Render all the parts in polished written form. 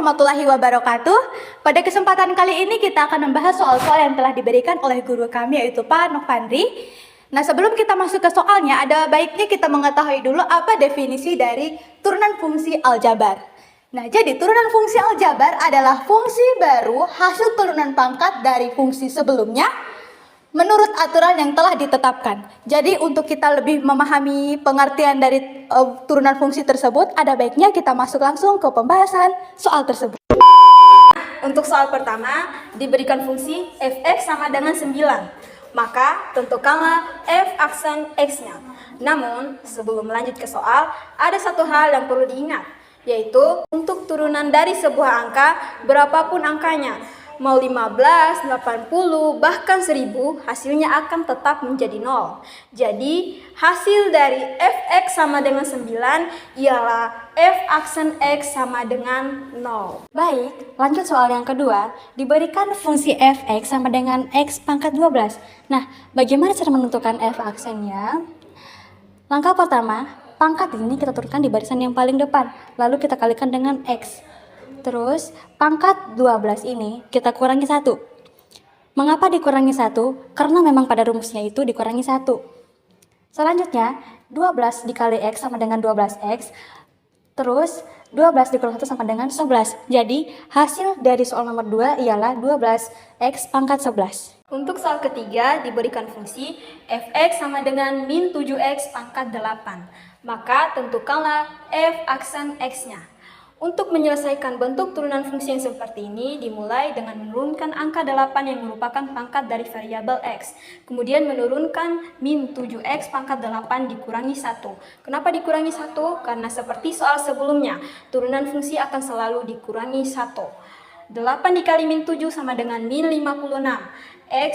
warahmatullahi wabarakatuh. Pada kesempatan kali ini kita akan membahas soal-soal yang telah diberikan oleh guru kami yaitu Pak Nofandri. Nah, sebelum kita masuk ke soalnya, ada baiknya kita mengetahui dulu apa definisi dari turunan fungsi aljabar. Nah, jadi turunan fungsi aljabar adalah fungsi baru hasil turunan pangkat dari fungsi sebelumnya menurut aturan yang telah ditetapkan. Jadi untuk kita lebih memahami pengertian dari turunan fungsi tersebut, ada baiknya kita masuk langsung ke pembahasan soal tersebut. Untuk soal pertama, diberikan fungsi fx sama dengan 9. Maka tentukanlah f aksen x-nya. Namun, sebelum melanjut ke soal, ada satu hal yang perlu diingat, yaitu untuk turunan dari sebuah angka, berapapun angkanya, mau 15, 80, bahkan 10, hasilnya akan tetap menjadi 0. Jadi, hasil dari fx sama dengan 9 ialah f aksen x sama dengan 0. Baik, lanjut soal yang kedua. Diberikan fungsi fx sama dengan x pangkat 12. Nah, bagaimana cara menentukan f aksennya? Langkah pertama, pangkat ini kita turunkan di barisan yang paling depan, lalu kita kalikan dengan x. Terus, pangkat 12 ini kita kurangi 1. Mengapa dikurangi 1? Karena memang pada rumusnya itu dikurangi 1. Selanjutnya, 12 dikali x sama dengan 12x. Terus, 12 dikurangi 1 sama dengan 11. Jadi, hasil dari soal nomor 2 ialah 12x pangkat 11. Untuk soal ketiga, diberikan fungsi fx sama dengan min 7x pangkat 8. Maka tentukanlah f aksen x-nya. Untuk menyelesaikan bentuk turunan fungsi yang seperti ini, dimulai dengan menurunkan angka 8 yang merupakan pangkat dari variabel x. Kemudian menurunkan min 7x pangkat 8 dikurangi 1. Kenapa dikurangi 1? Karena seperti soal sebelumnya, turunan fungsi akan selalu dikurangi 1. 8 dikali min 7 sama dengan min 56. X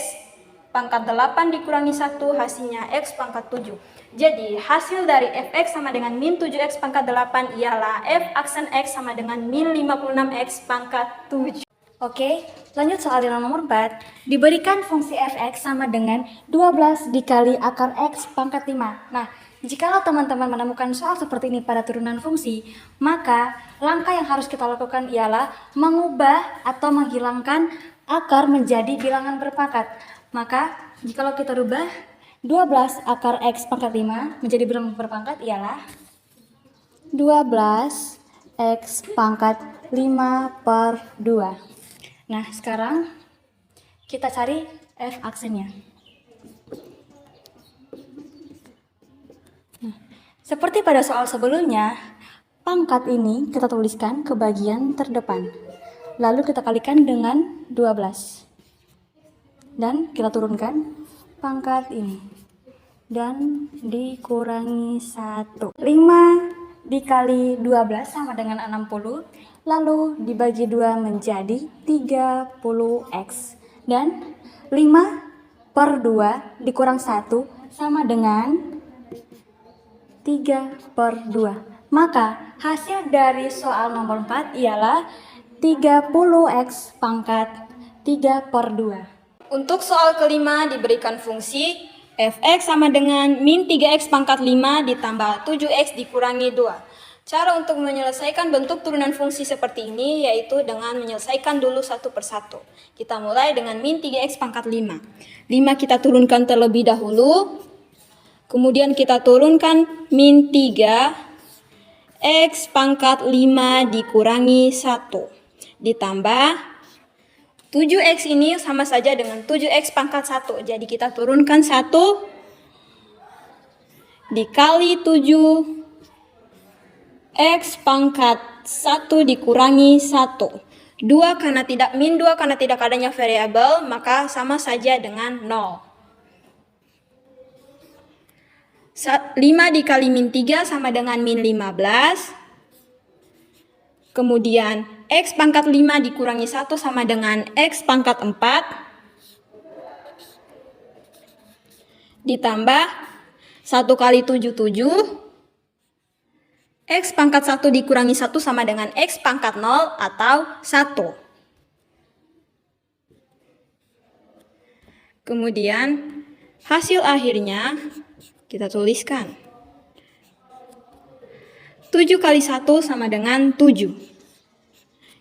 pangkat 8 dikurangi 1 hasilnya x pangkat 7. Jadi hasil dari fx sama dengan min 7x pangkat 8 ialah f aksen x sama dengan min 56x pangkat 7. Oke, lanjut soal yang nomor 4. Diberikan fungsi fx sama dengan 12 dikali akar x pangkat 5. Nah, jikalau teman-teman menemukan soal seperti ini pada turunan fungsi, maka langkah yang harus kita lakukan ialah mengubah atau menghilangkan akar menjadi bilangan berpangkat. Maka, jikalau kita rubah 12 akar x pangkat 5 menjadi bilangan berpangkat ialah 12 x pangkat 5 per 2. Nah, sekarang kita cari f aksennya. Nah, seperti pada soal sebelumnya, pangkat ini kita tuliskan ke bagian terdepan. Lalu kita kalikan dengan 12. Dan kita turunkan pangkat ini. Dan dikurangi 1. 5 dikali 12 sama dengan 60. Lalu dibagi 2 menjadi 30x. Dan 5 per 2 dikurang 1 sama dengan 3 per 2. Maka hasil dari soal nomor 4 ialah 30x pangkat 3 per 2. Untuk soal kelima diberikan fungsi fx sama dengan min 3x pangkat 5 ditambah 7x dikurangi 2. Cara untuk menyelesaikan bentuk turunan fungsi seperti ini yaitu dengan menyelesaikan dulu satu persatu. Kita mulai dengan min 3x pangkat 5. 5 kita turunkan terlebih dahulu. Kemudian kita turunkan min 3x pangkat 5 dikurangi 1. Ditambah 7x ini sama saja dengan 7x pangkat 1. Jadi kita turunkan 1 dikali 7x pangkat 1 dikurangi 1. 2 karena tidak min 2 karena tidak adanya variabel, maka sama saja dengan 0. 5 dikali min 3 sama dengan min 15. Kemudian x pangkat 5 dikurangi 1 sama dengan x pangkat 4. Ditambah 1 kali 7, 7. X pangkat 1 dikurangi 1 sama dengan x pangkat 0 atau 1. Kemudian hasil akhirnya kita tuliskan. 7 kali 1 sama dengan 7.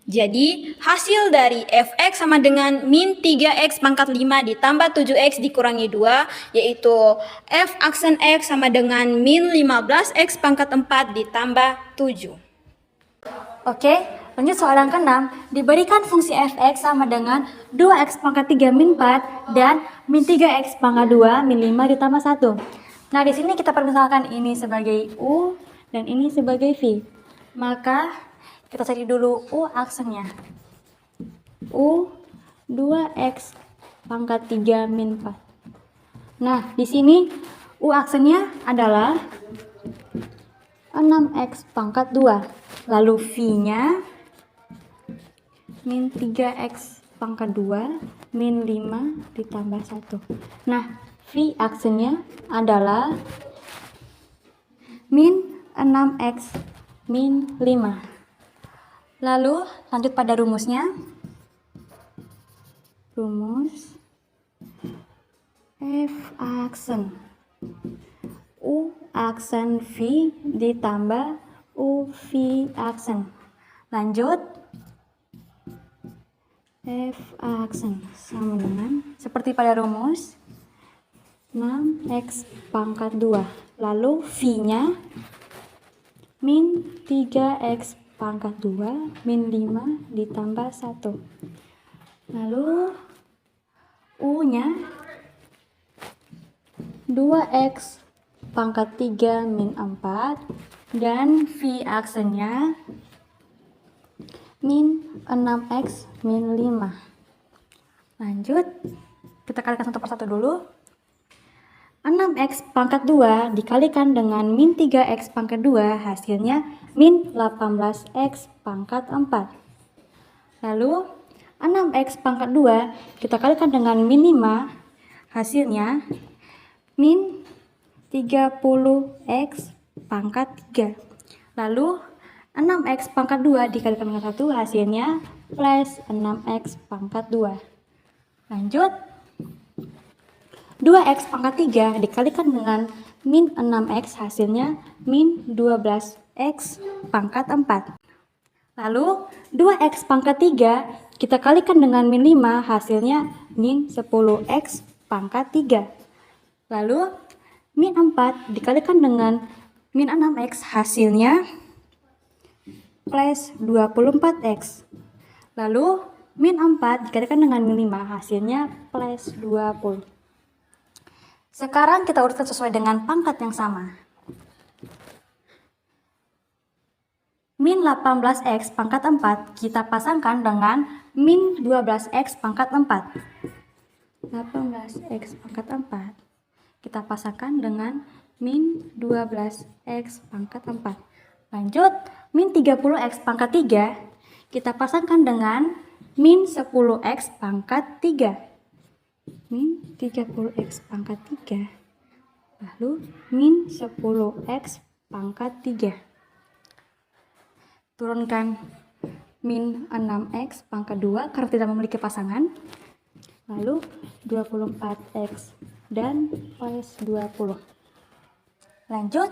Jadi, hasil dari fx sama dengan min 3x pangkat 5 ditambah 7x dikurangi 2, yaitu f aksen x sama dengan min 15x pangkat 4 ditambah 7. Oke, lanjut soal yang ke-6. Diberikan fungsi fx sama dengan 2x pangkat 3 min 4 dan min 3x pangkat 2 min 5 ditambah 1. Nah, di sini kita permisalkan ini sebagai u dan ini sebagai v. Maka kita cari dulu u aksennya. U 2x pangkat 3 min 4. Nah, di sini u aksennya adalah 6x pangkat 2. Lalu v-nya min 3x pangkat 2 min 5 ditambah 1. Nah, v aksennya adalah min 6x min 5. Lalu lanjut pada rumusnya. Rumus f aksen u aksen v ditambah u v aksen. Lanjut f aksen sama dengan seperti pada rumus 6x pangkat 2. Lalu v-nya min 3x pangkat 2 min 5 ditambah 1. Lalu u-nya 2x pangkat 3 min 4 dan v aksennya min 6x min 5. Lanjut, kita kalikan satu persatu dulu. 6x pangkat 2 dikalikan dengan min 3x pangkat 2 hasilnya min 18x pangkat 4. Lalu 6x pangkat 2 kita kalikan dengan min 5 hasilnya min 30x pangkat 3. Lalu 6x pangkat 2 dikalikan dengan 1 hasilnya plus 6x pangkat 2. Lanjut, 2x pangkat 3 dikalikan dengan min 6x hasilnya min 12x pangkat 4. Lalu 2x pangkat 3 kita kalikan dengan min 5 hasilnya min 10x pangkat 3. Lalu min 4 dikalikan dengan min 6x hasilnya plus 24x. Lalu min 4 dikalikan dengan min 5 hasilnya plus 20. Sekarang kita urutkan sesuai dengan pangkat yang sama. Min 18x pangkat 4 kita pasangkan dengan min 12x pangkat 4. 18x pangkat 4 kita pasangkan dengan min 12x pangkat 4. Lanjut, min 30x pangkat 3 kita pasangkan dengan min 10x pangkat 3. Min 30x pangkat 3. Lalu min 10x pangkat 3. Turunkan min 6x pangkat 2 karena tidak memiliki pasangan. Lalu 24x dan plus 20. Lanjut,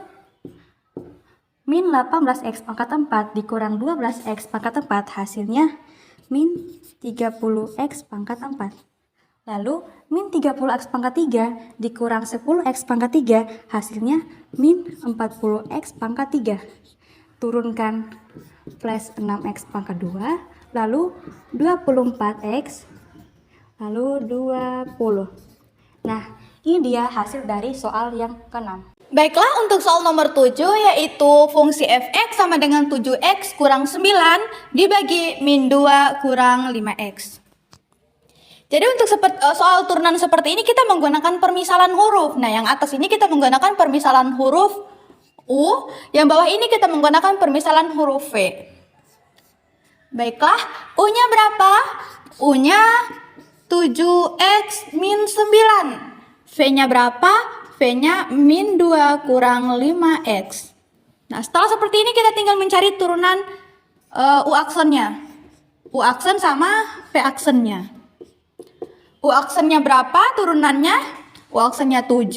min 18x pangkat 4 dikurang 12x pangkat 4 hasilnya min 30x pangkat 4. Lalu min 30x pangkat 3 dikurang 10x pangkat 3 hasilnya min 40x pangkat 3. Turunkan plus 6x pangkat 2, lalu 24x, lalu 20. Nah, ini dia hasil dari soal yang ke-6. Baiklah, untuk soal nomor 7 yaitu fungsi fx sama dengan 7x kurang 9 dibagi min 2 kurang 5x. Jadi untuk soal turunan seperti ini kita menggunakan permisalan huruf. Nah, yang atas ini kita menggunakan permisalan huruf U, yang bawah ini kita menggunakan permisalan huruf V. Baiklah, U-nya berapa? U-nya 7x min 9. V-nya berapa? V-nya min 2 kurang 5x. Nah, setelah seperti ini kita tinggal mencari turunan U aksennya. U aksen sama V aksennya. U aksennya berapa turunannya? U aksennya 7.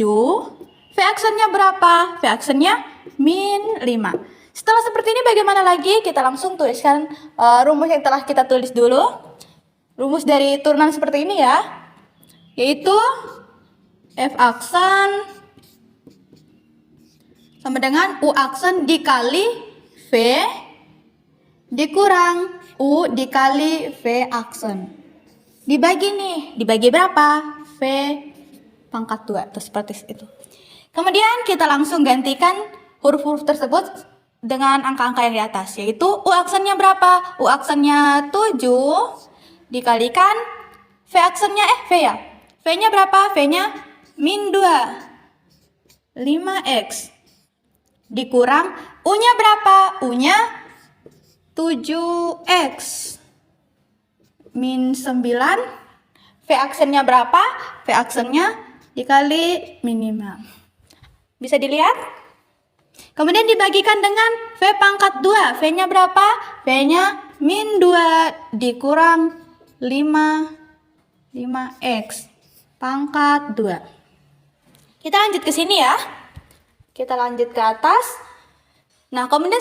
V aksennya berapa? V aksennya min 5. Setelah seperti ini bagaimana lagi? Kita langsung tuliskan rumus yang telah kita tulis dulu. Rumus dari turunan seperti ini ya, yaitu F aksen sama dengan U aksen dikali V dikurang U dikali V aksen. Dibagi berapa? V pangkat 2, atau seperti itu. Kemudian kita langsung gantikan huruf-huruf tersebut dengan angka-angka yang di atas, yaitu U aksennya berapa? U aksennya 7 dikalikan V aksennya V ya. V-nya berapa? V-nya min 2. 5x dikurang U-nya berapa? U-nya 7x min 9. V aksennya berapa? V aksennya dikali min 5. Bisa dilihat? Kemudian dibagikan dengan V pangkat 2. V-nya berapa? V-nya min 2 dikurang 5x pangkat 2. Kita lanjut ke sini ya. Kita lanjut ke atas. Nah, kemudian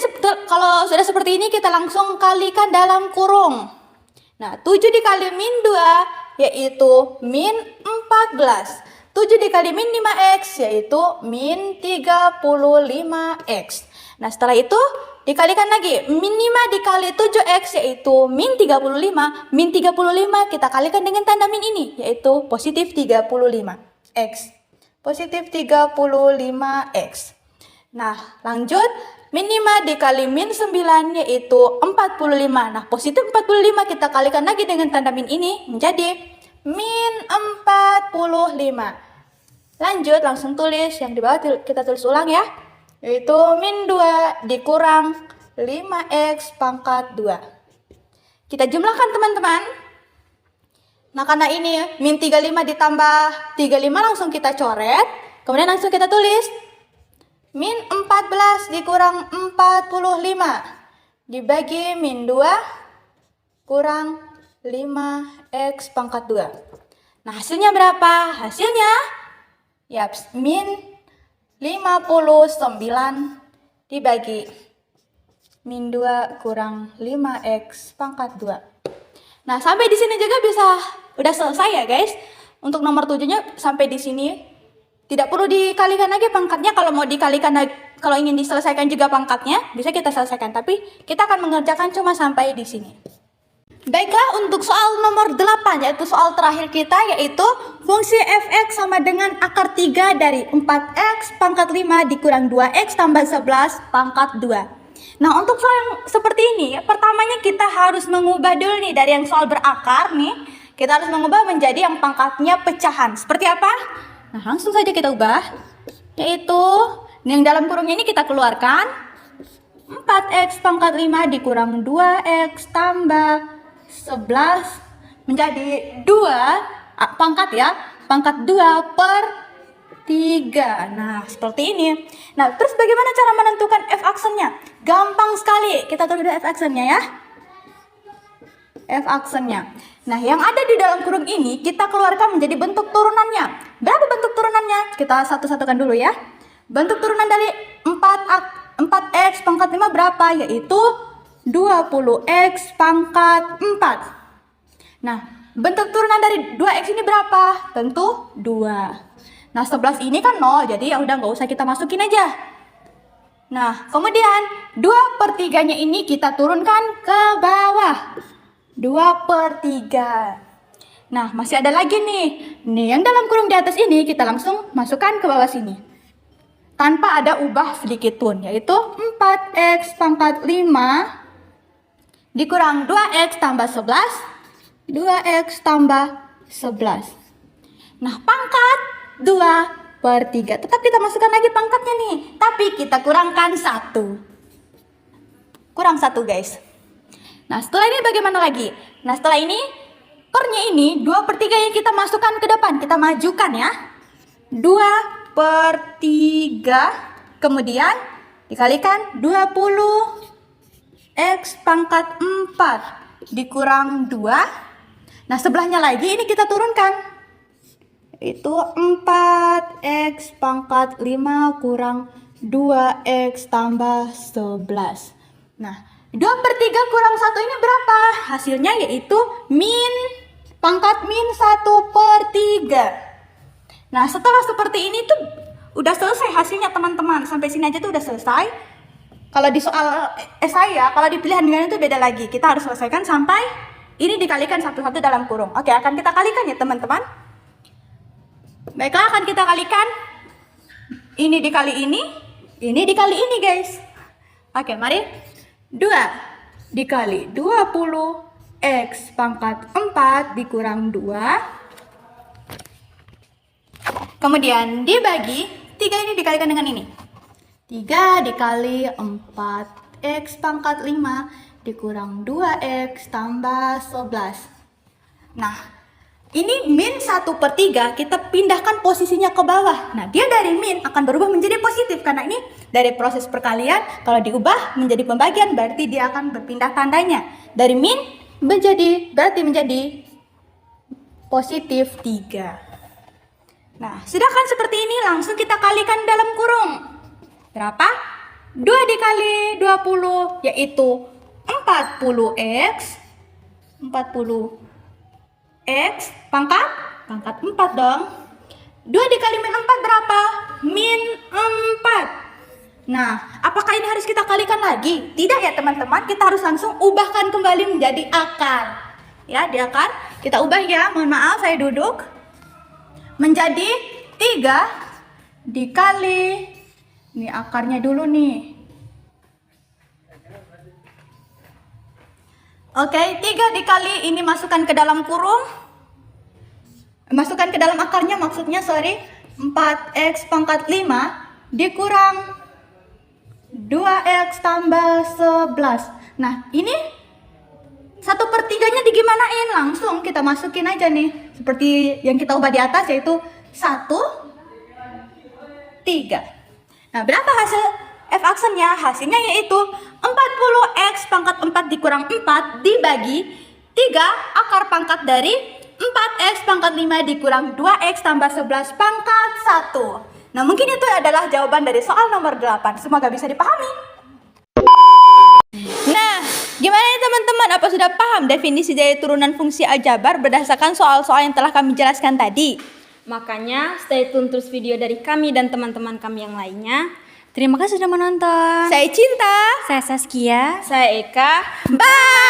kalau sudah seperti ini kita langsung kalikan dalam kurung. Nah, 7 dikali min 2 yaitu min 14. 7 dikali min 5x yaitu min 35x. Nah, setelah itu dikalikan lagi. Min 5 dikali 7x yaitu min 35. Min 35 kita kalikan dengan tanda min ini, yaitu positif 35x. Positif 35x. Nah, lanjut. Min 5 dikali min 9 yaitu 45. Nah, positif 45 kita kalikan lagi dengan tanda min ini menjadi min 45. Lanjut, langsung tulis. Yang di bawah kita tulis ulang ya. Yaitu min 2 dikurang 5x pangkat 2. Kita jumlahkan teman-teman. Nah, karena ini min 35 ditambah 35 langsung kita coret. Kemudian langsung kita tulis. Min 14 dikurang 45 dibagi min 2 kurang 5x pangkat 2. Nah, hasilnya berapa? Hasilnya min 59 dibagi min 2 kurang 5x pangkat 2. Nah, sampai di sini juga udah selesai ya guys. Untuk nomor 7-nya sampai di sini. Tidak perlu dikalikan lagi pangkatnya. Kalau mau dikalikan, kalau ingin diselesaikan juga pangkatnya, bisa kita selesaikan. Tapi kita akan mengerjakan cuma sampai di sini. Baiklah, untuk soal nomor 8, yaitu soal terakhir kita, yaitu fungsi fx sama dengan akar 3 dari 4x pangkat 5 dikurang 2x tambah 11 pangkat 2. Nah, untuk soal yang seperti ini, pertamanya kita harus mengubah dulu nih dari yang soal berakar nih. Kita harus mengubah menjadi yang pangkatnya pecahan. Seperti apa? Nah, langsung saja kita ubah. Yaitu, yang dalam kurungnya ini kita keluarkan. 4x pangkat 5 dikurang 2x tambah 11 menjadi 2 pangkat ya. Pangkat 2 per 3. Nah, seperti ini. Nah, terus bagaimana cara menentukan f aksennya? Gampang sekali. Kita tulis dulu f aksennya ya. F aksennya. Nah, yang ada di dalam kurung ini kita keluarkan menjadi bentuk turunannya. Berapa bentuk turunannya? Kita satu-satukan dulu ya. Bentuk turunan dari 4x pangkat 5 berapa? Yaitu 20x pangkat 4. Nah, bentuk turunan dari 2x ini berapa? Tentu 2. Nah, 11 ini kan 0, jadi ya udah nggak usah kita masukin aja. Nah, kemudian 2/3-nya ini kita turunkan ke bawah. 2/3. Nah, masih ada lagi nih. Nih, yang dalam kurung di atas ini kita langsung masukkan ke bawah sini. Tanpa ada ubah sedikit pun, yaitu 4x pangkat 5 dikurang 2x tambah 11. 2x tambah 11. Nah, pangkat 2/3. Tetap kita masukkan lagi pangkatnya nih. Tapi kita kurangkan 1. Kurang 1 guys. Nah, setelah ini bagaimana lagi? Nah, setelah ini, pernya ini 2/3 yang kita masukkan ke depan. Kita majukan ya. 2/3. Kemudian dikalikan 20x pangkat 4 dikurang 2. Nah, sebelahnya lagi ini kita turunkan. Itu 4x pangkat 5 kurang 2x tambah 11. Nah, 2/3 kurang 1 ini berapa? Hasilnya yaitu pangkat min 1/3. Nah, setelah seperti ini tuh udah selesai hasilnya teman-teman. Sampai sini aja tuh udah selesai. Kalau di soal saya, kalau di pilihan ganda itu beda lagi. Kita harus selesaikan sampai ini dikalikan satu-satu dalam kurung. Oke, akan kita kalikan ya teman-teman. Baiklah, akan kita kalikan. Ini dikali ini dikali ini guys. Oke, mari. 2 dikali 20 X pangkat 4 dikurang 2. Kemudian dibagi 3 ini dikalikan dengan ini. 3 dikali 4 X pangkat 5 dikurang 2X tambah 11. Nah, ini min 1/3 kita pindahkan posisinya ke bawah. Nah, dia dari min akan berubah menjadi positif karena ini dari proses perkalian. Kalau diubah menjadi pembagian berarti dia akan berpindah tandanya. Dari min berarti menjadi positif 3. Nah, sedangkan seperti ini langsung kita kalikan dalam kurung. Berapa? 2 dikali 20 yaitu 40X. 40X pangkat 4 dong. 2 dikali min 4 berapa? Min 4. Nah, apakah ini harus kita kalikan lagi? Tidak ya teman-teman, kita harus langsung ubahkan kembali menjadi akar. Ya, di akar kita ubah ya, mohon maaf saya duduk. Menjadi 3 dikali, ini akarnya dulu nih. Oke, 3 dikali ini masukkan ke dalam kurung. Masukkan ke dalam akarnya maksudnya, 4x pangkat 5 dikurang 2x tambah 11. Nah, ini 1/3-nya digimanain? Langsung kita masukin aja nih. Seperti yang kita ubah di atas yaitu 1/3. Nah, berapa hasil F aksennya? Hasilnya yaitu 40x pangkat 4 dikurang 4 dibagi 3 akar pangkat dari 4x pangkat 5 dikurang 2x tambah 11 pangkat 1. Nah, mungkin itu adalah jawaban dari soal nomor 8. Semoga bisa dipahami. Nah, gimana nih teman-teman? Apa sudah paham definisi dari turunan fungsi aljabar berdasarkan soal-soal yang telah kami jelaskan tadi? Makanya stay tune terus video dari kami dan teman-teman kami yang lainnya. Terima kasih sudah menonton. Saya Cinta. Saya Saskia. Saya Eka. Bye!